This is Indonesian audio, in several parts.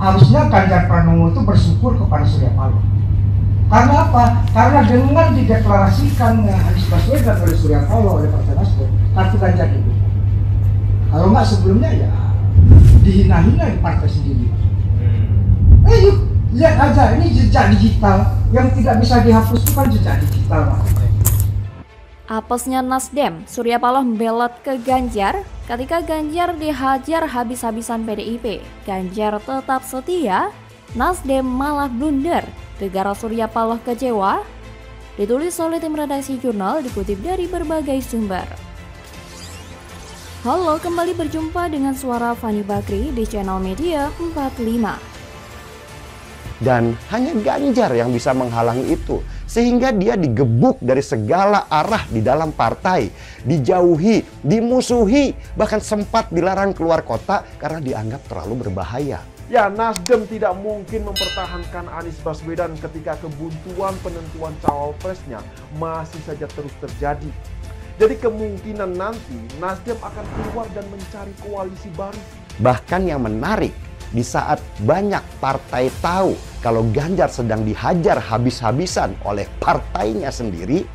Harusnya Ganjar Pranowo itu bersyukur kepada Surya Paloh. Karena apa? Karena dengan dideklarasikan Anies Baswedan oleh Surya Paloh oleh Partai Nasdem, kartu Ganjar itu. Kalau nggak sebelumnya ya dihina-hina di partai sendiri. Yuk lihat aja, ini jejak digital yang tidak bisa dihapus, itu kan jejak digital. Apesnya Nasdem, Surya Paloh membelot ke Ganjar. Ketika Ganjar dihajar habis-habisan PDIP, Ganjar tetap setia, Nasdem malah blunder. Gegara Surya Paloh kecewa. Ditulis oleh tim redaksi jurnal, dikutip dari berbagai sumber. Halo, kembali berjumpa dengan suara Fani Bakri di channel Media 45. Dan hanya Ganjar yang bisa menghalangi itu, sehingga dia digebuk dari segala arah di dalam partai, dijauhi, dimusuhi, bahkan sempat dilarang keluar kota karena dianggap terlalu berbahaya. Ya, Nasdem tidak mungkin mempertahankan Anies Baswedan ketika kebuntuan penentuan cawapresnya masih saja terus terjadi. Jadi kemungkinan nanti Nasdem akan keluar dan mencari koalisi baru. Bahkan yang menarik, di saat banyak partai tahu kalau Ganjar sedang dihajar habis-habisan oleh partainya sendiri,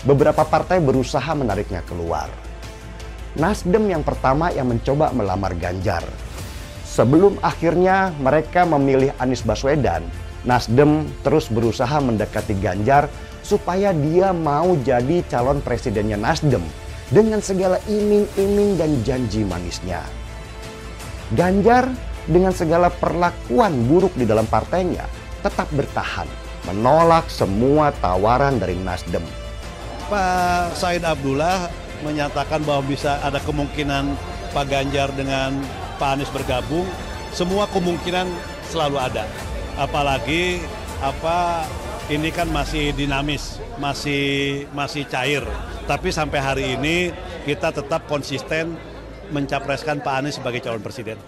beberapa partai berusaha menariknya keluar. Nasdem yang pertama yang mencoba melamar Ganjar. Sebelum akhirnya mereka memilih Anies Baswedan, Nasdem terus berusaha mendekati Ganjar supaya dia mau jadi calon presidennya Nasdem dengan segala iming-iming dan janji manisnya. Ganjar dengan segala perlakuan buruk di dalam partainya tetap bertahan, menolak semua tawaran dari Nasdem. Pak Said Abdullah menyatakan bahwa bisa ada kemungkinan Pak Ganjar dengan Pak Anies bergabung. Semua kemungkinan selalu ada. Apalagi ini kan masih dinamis, masih cair. Tapi sampai hari ini kita tetap konsisten mencapreskan Pak Anies sebagai calon presiden.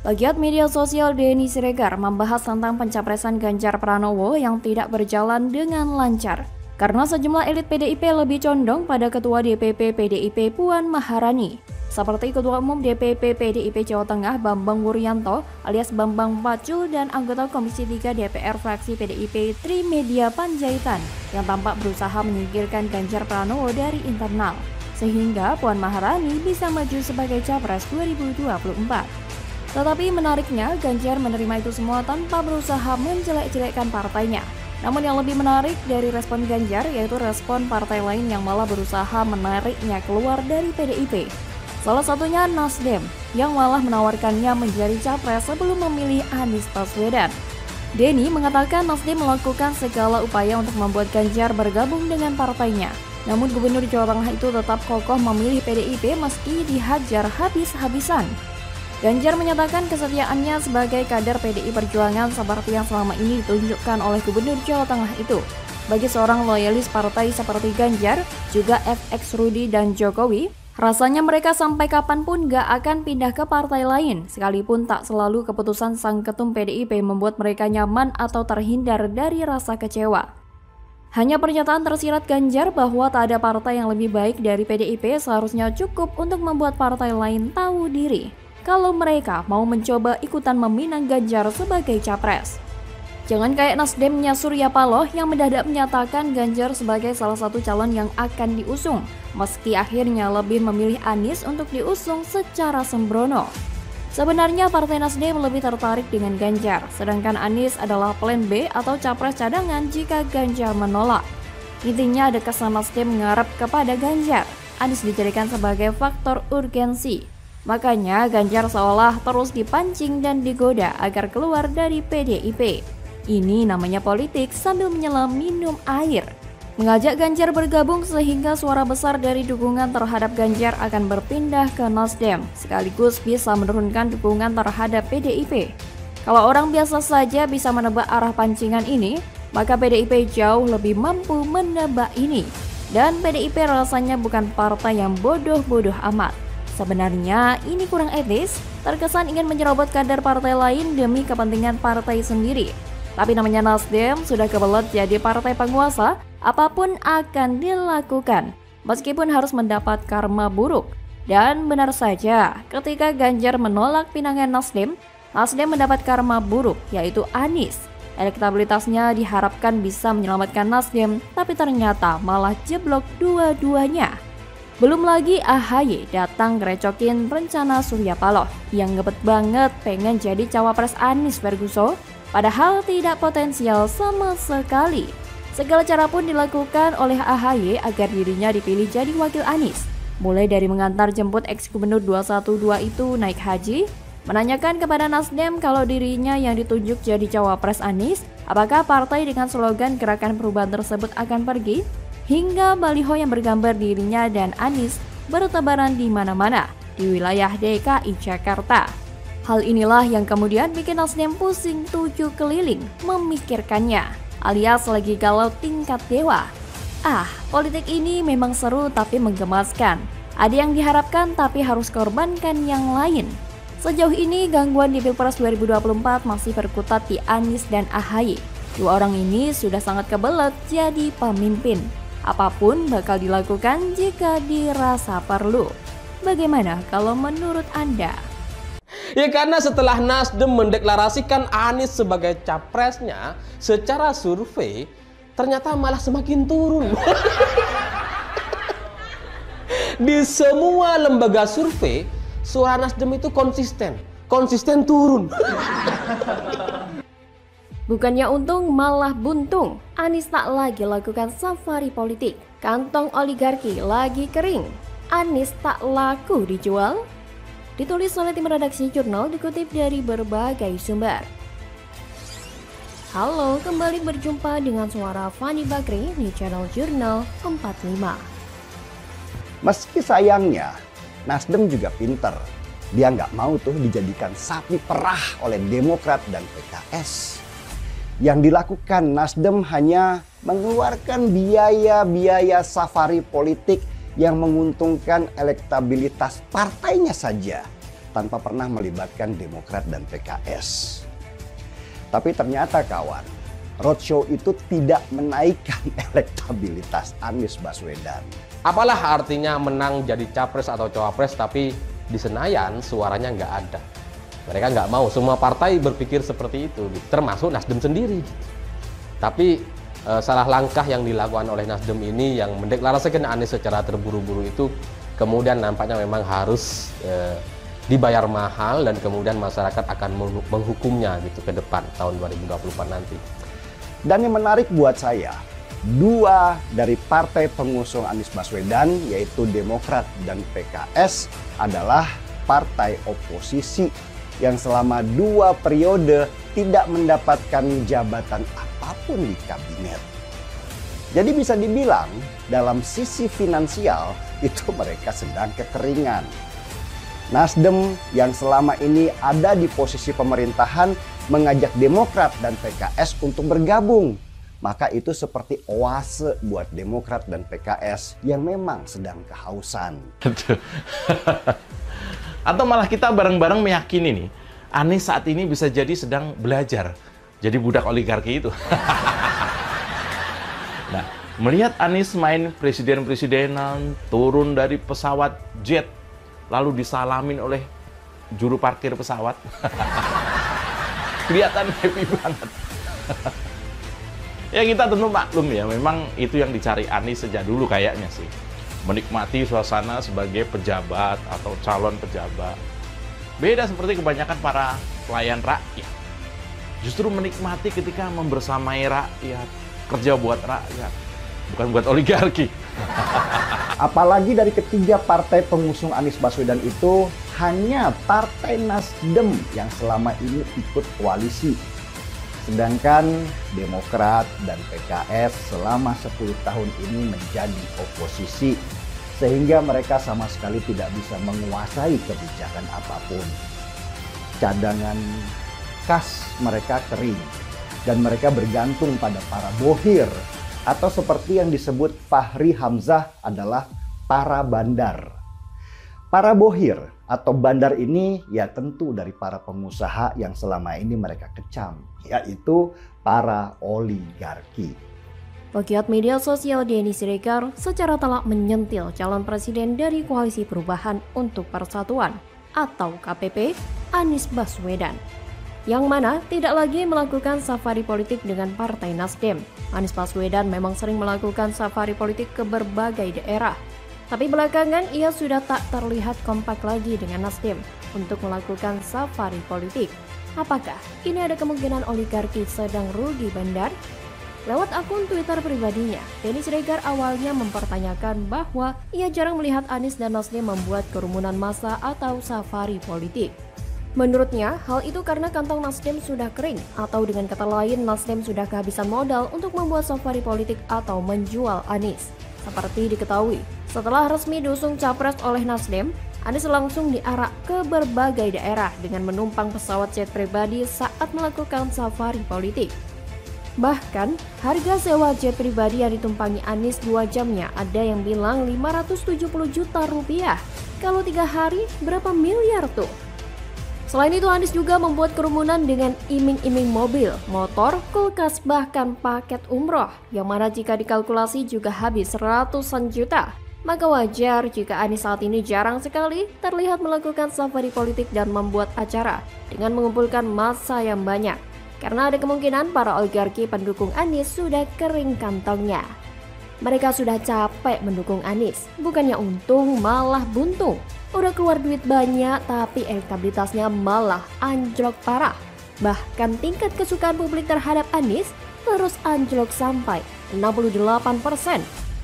Pegiat media sosial Denny Siregar membahas tentang pencapresan Ganjar Pranowo yang tidak berjalan dengan lancar. Karena sejumlah elit PDIP lebih condong pada Ketua DPP PDIP Puan Maharani. Seperti Ketua Umum DPP PDIP Jawa Tengah Bambang Wuryanto alias Bambang Pacul dan anggota Komisi 3 DPR fraksi PDIP Trimedia Panjaitan yang tampak berusaha menyingkirkan Ganjar Pranowo dari internal. Sehingga Puan Maharani bisa maju sebagai Capres 2024. Tetapi menariknya, Ganjar menerima itu semua tanpa berusaha menjelek-jelekkan partainya. Namun yang lebih menarik dari respon Ganjar yaitu respon partai lain yang malah berusaha menariknya keluar dari PDIP. Salah satunya Nasdem yang malah menawarkannya menjadi capres sebelum memilih Anies Baswedan. Denny mengatakan Nasdem melakukan segala upaya untuk membuat Ganjar bergabung dengan partainya. Namun Gubernur Jawa Tengah itu tetap kokoh memilih PDIP meski dihajar habis-habisan. Ganjar menyatakan kesetiaannya sebagai kader PDI Perjuangan seperti yang selama ini ditunjukkan oleh Gubernur Jawa Tengah itu. Bagi seorang loyalis partai seperti Ganjar, juga FX Rudi dan Jokowi, rasanya mereka sampai kapanpun gak akan pindah ke partai lain, sekalipun tak selalu keputusan sang ketum PDIP membuat mereka nyaman atau terhindar dari rasa kecewa. Hanya pernyataan tersirat Ganjar bahwa tak ada partai yang lebih baik dari PDIP seharusnya cukup untuk membuat partai lain tahu diri kalau mereka mau mencoba ikutan meminang Ganjar sebagai capres. Jangan kayak Nasdemnya Surya Paloh yang mendadak menyatakan Ganjar sebagai salah satu calon yang akan diusung, meski akhirnya lebih memilih Anies untuk diusung secara sembrono. Sebenarnya Partai Nasdem lebih tertarik dengan Ganjar, sedangkan Anies adalah plan B atau capres cadangan jika Ganjar menolak. Intinya ada kesan Nasdem mengarep kepada Ganjar. Anies dijadikan sebagai faktor urgensi. Makanya Ganjar seolah terus dipancing dan digoda agar keluar dari PDIP. Ini namanya politik sambil menyelam minum air. Mengajak Ganjar bergabung sehingga suara besar dari dukungan terhadap Ganjar akan berpindah ke Nasdem, sekaligus bisa menurunkan dukungan terhadap PDIP. Kalau orang biasa saja bisa menebak arah pancingan ini, maka PDIP jauh lebih mampu menebak ini. Dan PDIP rasanya bukan partai yang bodoh-bodoh amat. Sebenarnya ini kurang etis, terkesan ingin menyerobot kader partai lain demi kepentingan partai sendiri. Tapi namanya Nasdem sudah kebelet jadi partai penguasa, apapun akan dilakukan, meskipun harus mendapat karma buruk. Dan benar saja, ketika Ganjar menolak pinangan Nasdem, Nasdem mendapat karma buruk, yaitu Anies. Elektabilitasnya diharapkan bisa menyelamatkan Nasdem, tapi ternyata malah jeblok dua-duanya. Belum lagi AHY datang ngerecokin rencana Surya Paloh yang ngebet banget pengen jadi cawapres Anies Ferguson, padahal tidak potensial sama sekali. Segala cara pun dilakukan oleh AHY agar dirinya dipilih jadi wakil Anies. Mulai dari mengantar jemput ex-gubernur 212 itu naik haji, menanyakan kepada Nasdem kalau dirinya yang ditunjuk jadi cawapres Anies, apakah partai dengan slogan Gerakan Perubahan tersebut akan pergi, hingga baliho yang bergambar dirinya dan Anies bertebaran di mana-mana di wilayah DKI Jakarta. Hal inilah yang kemudian bikin Nasdem pusing 7 keliling memikirkannya, alias lagi galau tingkat dewa. Politik ini memang seru tapi menggemaskan. Ada yang diharapkan tapi harus korbankan yang lain. Sejauh ini gangguan di Pilpres 2024 masih berkutat di Anies dan AHY. Dua orang ini sudah sangat kebelet jadi pemimpin. Apapun bakal dilakukan jika dirasa perlu. Bagaimana kalau menurut Anda? Ya karena setelah Nasdem mendeklarasikan Anies sebagai capresnya, secara survei ternyata malah semakin turun. Di semua lembaga survei, suara Nasdem itu konsisten turun. Bukannya untung malah buntung, Anies tak lagi lakukan safari politik. Kantong oligarki lagi kering, Anies tak laku dijual. Ditulis oleh tim redaksi jurnal dikutip dari berbagai sumber. Halo, kembali berjumpa dengan suara Fani Bakri di channel Jurnal 45. Meski sayangnya, Nasdem juga pinter. Dia nggak mau tuh dijadikan sapi perah oleh Demokrat dan PKS. Yang dilakukan Nasdem hanya mengeluarkan biaya-biaya safari politik yang menguntungkan elektabilitas partainya saja, tanpa pernah melibatkan Demokrat dan PKS. Tapi ternyata kawan, roadshow itu tidak menaikkan elektabilitas Anies Baswedan. Apalah artinya menang jadi capres atau cawapres tapi di Senayan suaranya nggak ada. Mereka nggak mau, semua partai berpikir seperti itu, termasuk Nasdem sendiri. Tapi salah langkah yang dilakukan oleh Nasdem ini yang mendeklarasikan Anies secara terburu-buru itu kemudian nampaknya memang harus dibayar mahal dan kemudian masyarakat akan menghukumnya gitu ke depan tahun 2024 nanti. Dan yang menarik buat saya, dua dari partai pengusung Anies Baswedan yaitu Demokrat dan PKS adalah partai oposisi yang selama 2 periode tidak mendapatkan jabatan apapun di kabinet. Jadi bisa dibilang dalam sisi finansial itu mereka sedang kekeringan. Nasdem yang selama ini ada di posisi pemerintahan mengajak Demokrat dan PKS untuk bergabung. Maka itu seperti oase buat Demokrat dan PKS yang memang sedang kehausan. Atau malah kita bareng-bareng meyakini nih, Anies saat ini bisa jadi sedang belajar jadi budak oligarki itu. Nah, melihat Anies main presiden-presidenan, turun dari pesawat jet, lalu disalamin oleh juru parkir pesawat. Kelihatan happy banget. Ya kita tentu maklum ya, memang itu yang dicari Anies sejak dulu kayaknya sih. Menikmati suasana sebagai pejabat atau calon pejabat. Beda seperti kebanyakan para pelayan rakyat. Justru menikmati ketika membersamai rakyat, kerja buat rakyat, bukan buat oligarki. Apalagi dari ketiga partai pengusung Anies Baswedan itu hanya Partai Nasdem yang selama ini ikut koalisi. Sedangkan Demokrat dan PKS selama 10 tahun ini menjadi oposisi. Sehingga mereka sama sekali tidak bisa menguasai kebijakan apapun. Cadangan kas mereka kering. Dan mereka bergantung pada para bohir. Atau seperti yang disebut Fahri Hamzah adalah para bandar. Para bohir atau bandar ini ya tentu dari para pengusaha yang selama ini mereka kecam, yaitu para oligarki. Pegiat media sosial Denny Siregar secara telak menyentil calon presiden dari Koalisi Perubahan untuk Persatuan atau KPP, Anies Baswedan. yang mana tidak lagi melakukan safari politik dengan Partai Nasdem. Anies Baswedan memang sering melakukan safari politik ke berbagai daerah. Tapi belakangan ia sudah tak terlihat kompak lagi dengan Nasdem untuk melakukan safari politik. Apakah ini ada kemungkinan oligarki sedang rugi bandar? Lewat akun Twitter pribadinya, Denny Siregar awalnya mempertanyakan bahwa ia jarang melihat Anies dan Nasdem membuat kerumunan massa atau safari politik. Menurutnya, hal itu karena kantong Nasdem sudah kering, atau dengan kata lain Nasdem sudah kehabisan modal untuk membuat safari politik atau menjual Anies. Seperti diketahui, setelah resmi diusung capres oleh Nasdem, Anies langsung diarak ke berbagai daerah dengan menumpang pesawat jet pribadi saat melakukan safari politik. Bahkan, harga sewa jet pribadi yang ditumpangi Anies 2 jamnya ada yang bilang 570 juta rupiah. Kalau 3 hari, berapa miliar tuh? Selain itu, Anies juga membuat kerumunan dengan iming-iming mobil, motor, kulkas, bahkan paket umroh, yang mana jika dikalkulasi juga habis ratusan juta. Maka wajar jika Anies saat ini jarang sekali terlihat melakukan safari politik dan membuat acara dengan mengumpulkan massa yang banyak. Karena ada kemungkinan para oligarki pendukung Anies sudah kering kantongnya. Mereka sudah capek mendukung Anies, bukannya untung malah buntung. Udah keluar duit banyak tapi elektabilitasnya malah anjlok parah. Bahkan tingkat kesukaan publik terhadap Anies terus anjlok sampai 68%,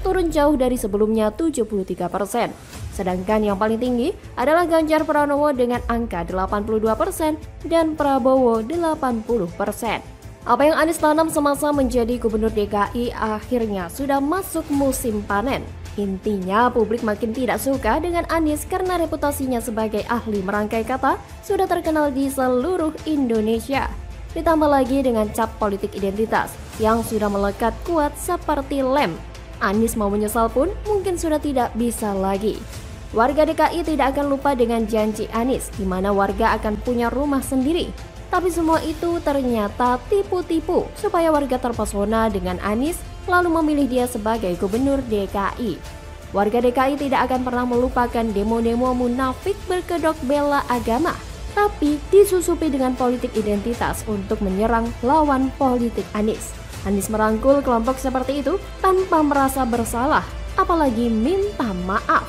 turun jauh dari sebelumnya 73%. Sedangkan yang paling tinggi adalah Ganjar Pranowo dengan angka 82% dan Prabowo 80%. Apa yang Anies tanam semasa menjadi gubernur DKI akhirnya sudah masuk musim panen. Intinya publik makin tidak suka dengan Anies karena reputasinya sebagai ahli merangkai kata sudah terkenal di seluruh Indonesia. Ditambah lagi dengan cap politik identitas yang sudah melekat kuat seperti lem. Anies mau menyesal pun mungkin sudah tidak bisa lagi. Warga DKI tidak akan lupa dengan janji Anies di mana warga akan punya rumah sendiri. Tapi semua itu ternyata tipu-tipu supaya warga terpesona dengan Anies lalu memilih dia sebagai gubernur DKI. Warga DKI tidak akan pernah melupakan demo-demo munafik berkedok bela agama, tapi disusupi dengan politik identitas untuk menyerang lawan politik Anies. Anies merangkul kelompok seperti itu tanpa merasa bersalah, apalagi minta maaf.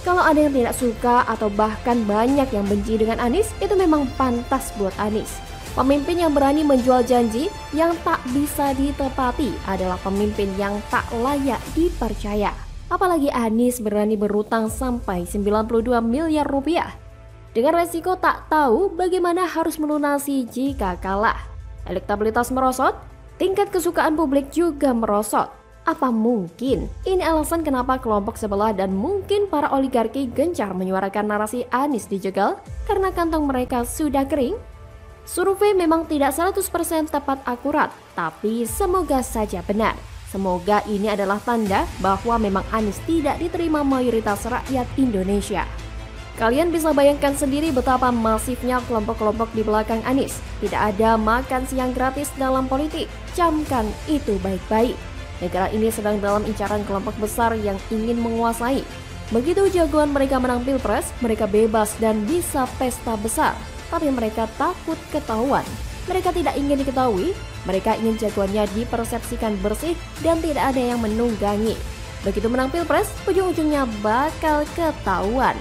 Kalau ada yang tidak suka atau bahkan banyak yang benci dengan Anies, itu memang pantas buat Anies. Pemimpin yang berani menjual janji yang tak bisa ditepati adalah pemimpin yang tak layak dipercaya. Apalagi Anies berani berutang sampai 92 miliar rupiah. Dengan resiko tak tahu bagaimana harus melunasi jika kalah. Elektabilitas merosot, tingkat kesukaan publik juga merosot. Apa mungkin ini alasan kenapa kelompok sebelah dan mungkin para oligarki gencar menyuarakan narasi Anies dijegal karena kantong mereka sudah kering? Survei memang tidak 100% tepat akurat, tapi semoga saja benar. Semoga ini adalah tanda bahwa memang Anies tidak diterima mayoritas rakyat Indonesia. Kalian bisa bayangkan sendiri betapa masifnya kelompok-kelompok di belakang Anies. Tidak ada makan siang gratis dalam politik. Camkan itu baik-baik. Negara ini sedang dalam incaran kelompok besar yang ingin menguasai. Begitu jagoan mereka menang pilpres, mereka bebas dan bisa pesta besar. Tapi mereka takut ketahuan. Mereka tidak ingin diketahui, mereka ingin jagoannya dipersepsikan bersih dan tidak ada yang menunggangi. Begitu menang pilpres, ujung-ujungnya bakal ketahuan.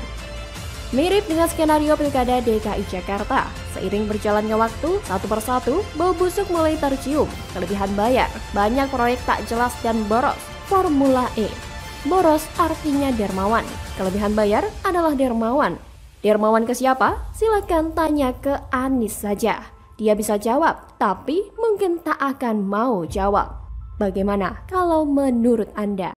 Mirip dengan skenario Pilkada DKI Jakarta. Seiring berjalannya waktu, satu persatu, bau busuk mulai tercium. Kelebihan bayar, banyak proyek tak jelas dan boros. Formula E. Boros artinya dermawan. Kelebihan bayar adalah dermawan. Dermawan ke siapa? Silakan tanya ke Anies saja. Dia bisa jawab, tapi mungkin tak akan mau jawab. Bagaimana kalau menurut Anda?